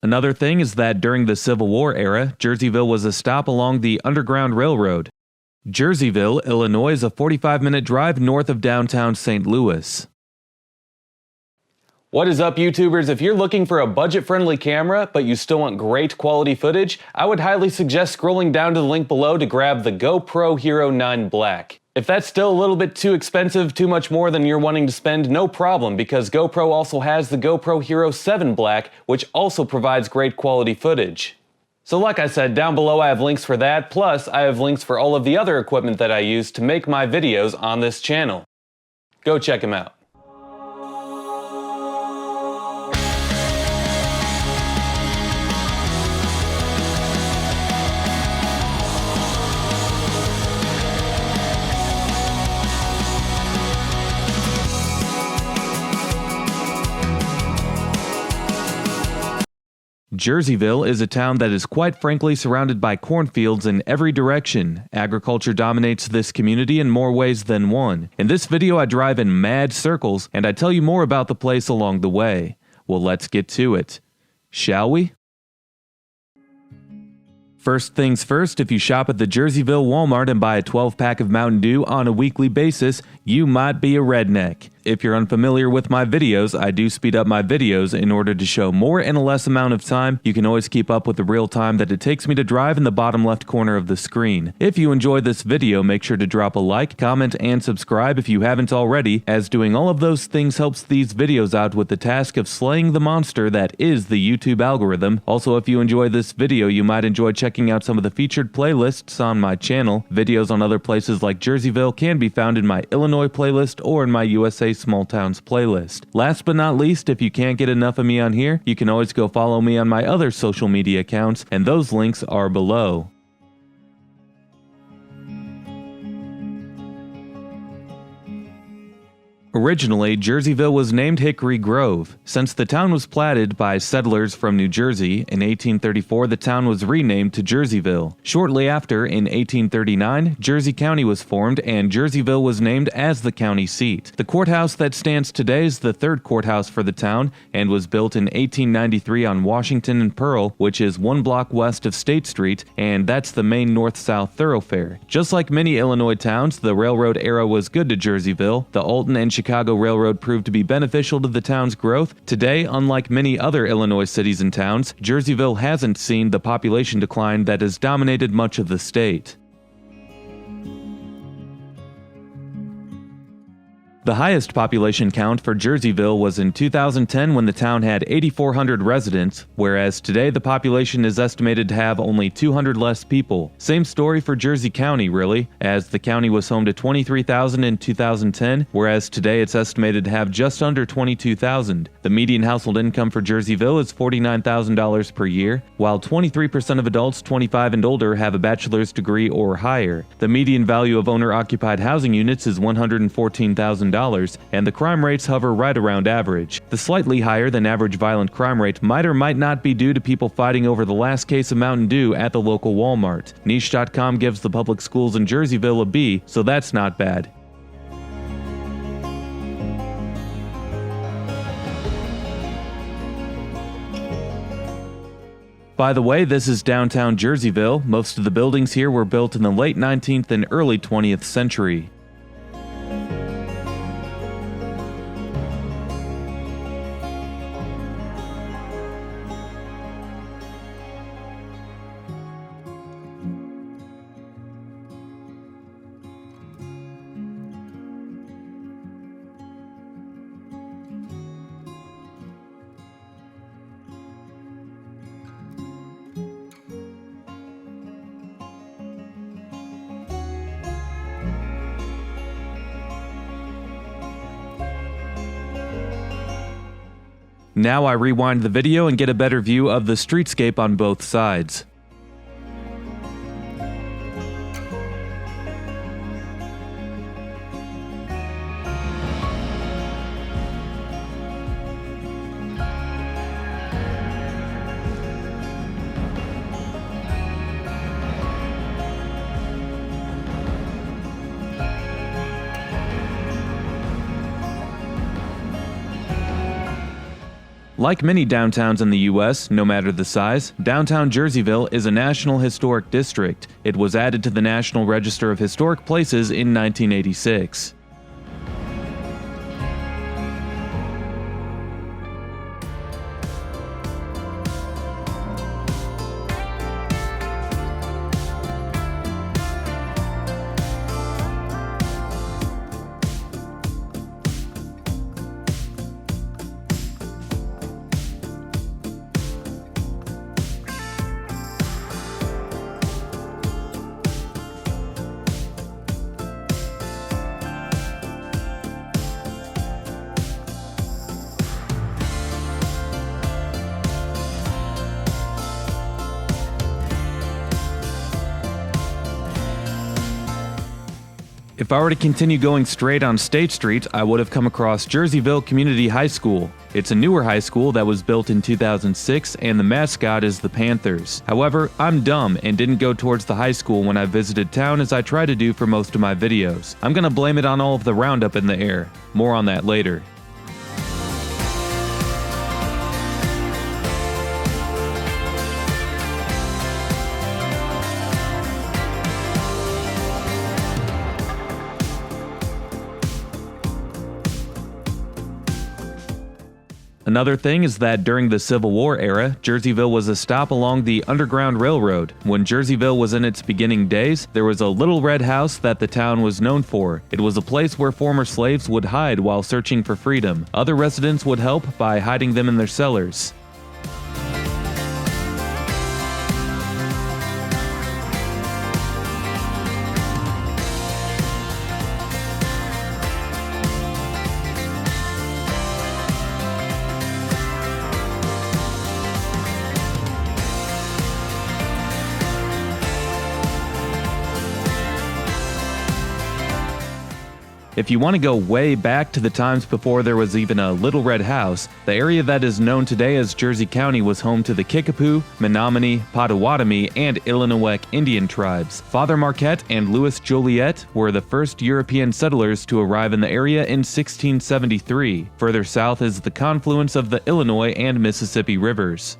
Another thing is that during the Civil War era, Jerseyville was a stop along the Underground Railroad. Jerseyville, Illinois is a 45-minute drive north of downtown St. Louis. What is up, YouTubers? If you're looking for a budget-friendly camera, but you still want great quality footage, I would highly suggest scrolling down to the link below to grab the GoPro Hero 9 Black. If that's still a little bit too expensive, too much more than you're wanting to spend, no problem, because GoPro also has the GoPro Hero 7 Black, which also provides great quality footage. So like I said, down below I have links for that, plus I have links for all of the other equipment that I use to make my videos on this channel. Go check them out. Jerseyville is a town that is quite frankly surrounded by cornfields in every direction. Agriculture dominates this community in more ways than one. In this video I drive in mad circles and I tell you more about the place along the way. Well, let's get to it. Shall we? First things first, if you shop at the Jerseyville Walmart and buy a 12-pack of Mountain Dew on a weekly basis, you might be a redneck. If you're unfamiliar with my videos, I do speed up my videos in order to show more in a less amount of time. You can always keep up with the real time that it takes me to drive in the bottom left corner of the screen. If you enjoyed this video, make sure to drop a like, comment, and subscribe if you haven't already, as doing all of those things helps these videos out with the task of slaying the monster that is the YouTube algorithm. Also, if you enjoy this video, you might enjoy checking out some of the featured playlists on my channel. Videos on other places like Jerseyville can be found in my Illinois playlist or in my USA Small Towns playlist. Last but not least, if you can't get enough of me on here, you can always go follow me on my other social media accounts, and those links are below. Originally, Jerseyville was named Hickory Grove. Since the town was platted by settlers from New Jersey, in 1834 the town was renamed to Jerseyville. Shortly after, in 1839, Jersey County was formed and Jerseyville was named as the county seat. The courthouse that stands today is the third courthouse for the town and was built in 1893 on Washington and Pearl, which is 1 block west of State Street, and that's the main north-south thoroughfare. Just like many Illinois towns, the railroad era was good to Jerseyville. The Alton and Chicago Railroad proved to be beneficial to the town's growth. Today, unlike many other Illinois cities and towns, Jerseyville hasn't seen the population decline that has dominated much of the state. The highest population count for Jerseyville was in 2010 when the town had 8,400 residents, whereas today the population is estimated to have only 200 less people. Same story for Jersey County, really, as the county was home to 23,000 in 2010, whereas today it's estimated to have just under 22,000. The median household income for Jerseyville is $49,000 per year, while 23% of adults 25 and older have a bachelor's degree or higher. The median value of owner-occupied housing units is $114,000. And the crime rates hover right around average. The slightly higher than average violent crime rate might or might not be due to people fighting over the last case of Mountain Dew at the local Walmart. Niche.com gives the public schools in Jerseyville a B, so that's not bad. By the way, this is downtown Jerseyville. Most of the buildings here were built in the late 19th and early 20th century. Now I rewind the video and get a better view of the streetscape on both sides. Like many downtowns in the U.S., no matter the size, downtown Jerseyville is a National Historic District. It was added to the National Register of Historic Places in 1986. If I were to continue going straight on State Street, I would have come across Jerseyville Community High School. It's a newer high school that was built in 2006, and the mascot is the Panthers. However, I'm dumb and didn't go towards the high school when I visited town as I try to do for most of my videos. I'm gonna blame it on all of the Roundup in the air. More on that later. Another thing is that during the Civil War era, Jerseyville was a stop along the Underground Railroad. When Jerseyville was in its beginning days, there was a little red house that the town was known for. It was a place where former slaves would hide while searching for freedom. Other residents would help by hiding them in their cellars. If you want to go way back to the times before there was even a Little Red House, the area that is known today as Jersey County was home to the Kickapoo, Menominee, Potawatomi, and Illinois Indian tribes. Father Marquette and Louis Joliet were the first European settlers to arrive in the area in 1673. Further south is the confluence of the Illinois and Mississippi rivers.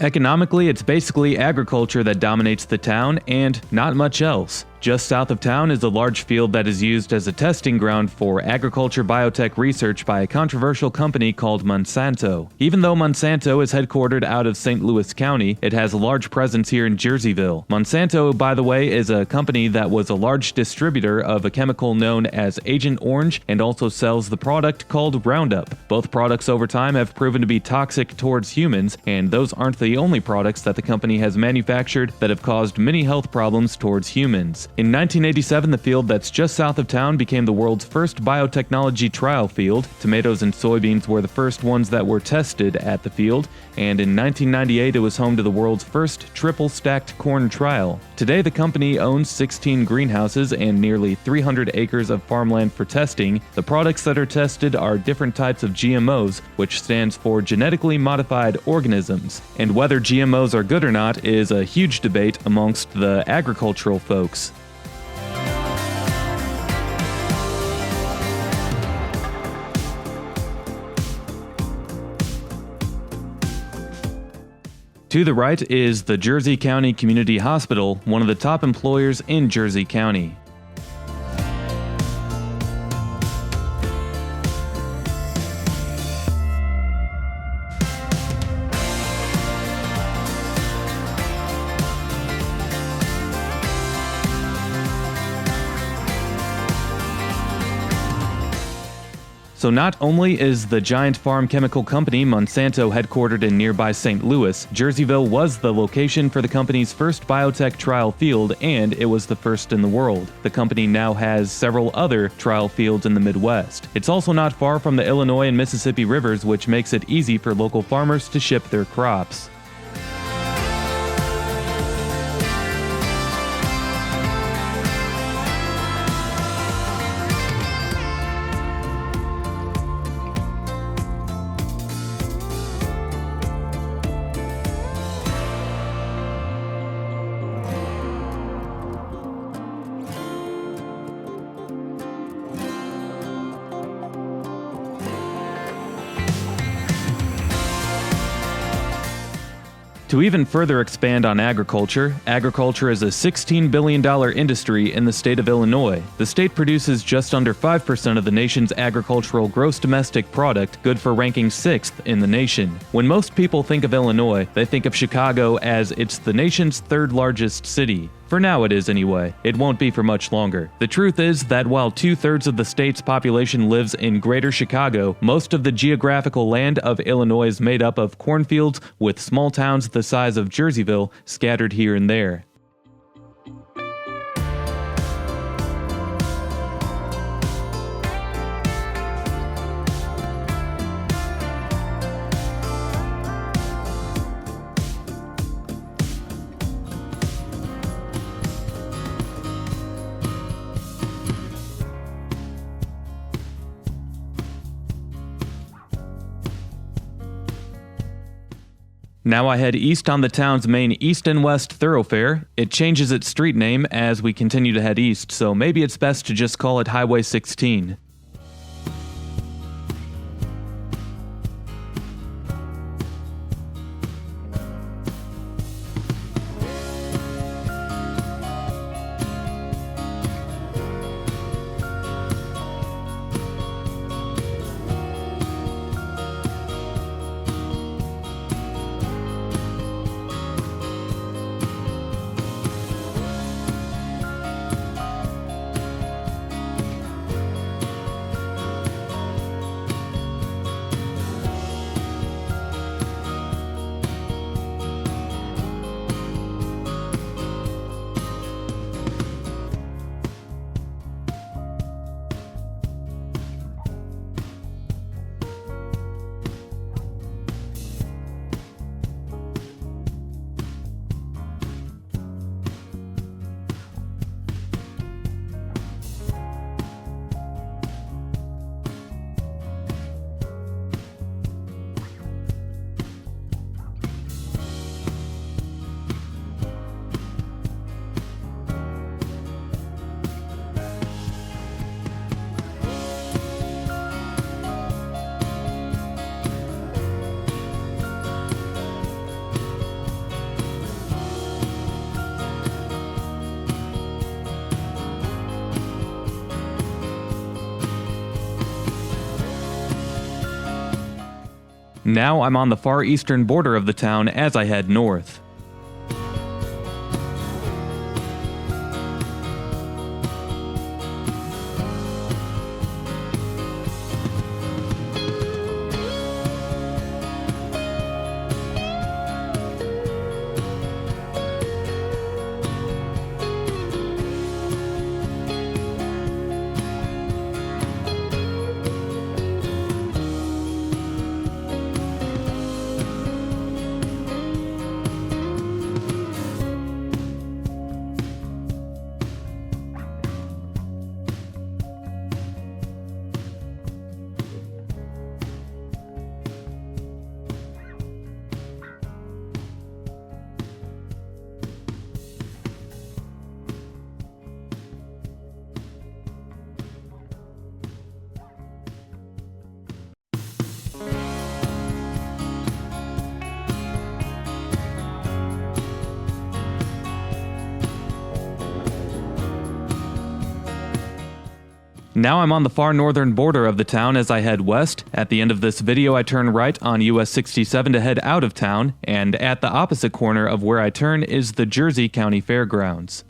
Economically, it's basically agriculture that dominates the town, and not much else. Just south of town is a large field that is used as a testing ground for agriculture biotech research by a controversial company called Monsanto. Even though Monsanto is headquartered out of St. Louis County, it has a large presence here in Jerseyville. Monsanto, by the way, is a company that was a large distributor of a chemical known as Agent Orange and also sells the product called Roundup. Both products over time have proven to be toxic towards humans, and those aren't the only products that the company has manufactured that have caused many health problems towards humans. In 1987, the field that's just south of town became the world's first biotechnology trial field. Tomatoes and soybeans were the first ones that were tested at the field, and in 1998 it was home to the world's first triple-stacked corn trial. Today the company owns 16 greenhouses and nearly 300 acres of farmland for testing. The products that are tested are different types of GMOs, which stands for genetically modified organisms. And whether GMOs are good or not is a huge debate amongst the agricultural folks. To the right is the Jersey County Community Hospital, one of the top employers in Jersey County. So not only is the giant farm chemical company Monsanto headquartered in nearby St. Louis, Jerseyville was the location for the company's first biotech trial field, and it was the first in the world. The company now has several other trial fields in the Midwest. It's also not far from the Illinois and Mississippi rivers, which makes it easy for local farmers to ship their crops. To even further expand on agriculture is a $16 billion industry in the state of Illinois. The state produces just under 5% of the nation's agricultural gross domestic product, good for ranking 6th in the nation. When most people think of Illinois, they think of Chicago as it's the nation's third largest city. For now it is anyway. It won't be for much longer. The truth is that while 2/3 of the state's population lives in Greater Chicago, most of the geographical land of Illinois is made up of cornfields with small towns the size of Jerseyville scattered here and there. Now I head east on the town's main east and west thoroughfare. It changes its street name as we continue to head east, so maybe it's best to just call it Highway 16. Now I'm on the far eastern border of the town as I head north. Now I'm on the far northern border of the town as I head west. At the end of this video I turn right on US 67 to head out of town, and at the opposite corner of where I turn is the Jersey County Fairgrounds.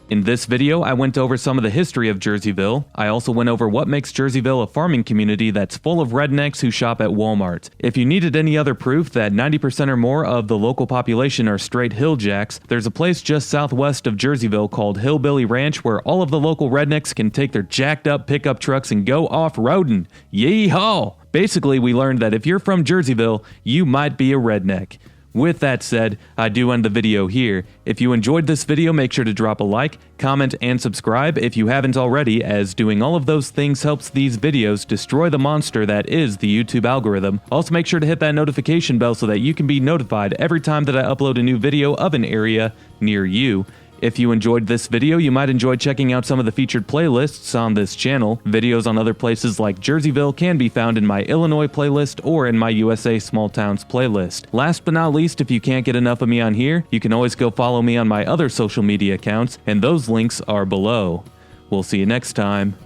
In this video, I went over some of the history of Jerseyville. I also went over what makes Jerseyville a farming community that's full of rednecks who shop at Walmart. If you needed any other proof that 90% or more of the local population are straight hilljacks, there's a place just southwest of Jerseyville called Hillbilly Ranch where all of the local rednecks can take their jacked up pickup trucks and go off-roading. Yee-haw! Basically, we learned that if you're from Jerseyville, you might be a redneck. With that said, I do end the video here. If you enjoyed this video, make sure to drop a like, comment, and subscribe if you haven't already, as doing all of those things helps these videos destroy the monster that is the YouTube algorithm. Also, make sure to hit that notification bell so that you can be notified every time that I upload a new video of an area near you. If you enjoyed this video, you might enjoy checking out some of the featured playlists on this channel. Videos on other places like Jerseyville can be found in my Illinois playlist or in my USA Small Towns playlist. Last but not least, if you can't get enough of me on here, you can always go follow me on my other social media accounts, and those links are below. We'll see you next time.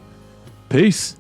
Peace!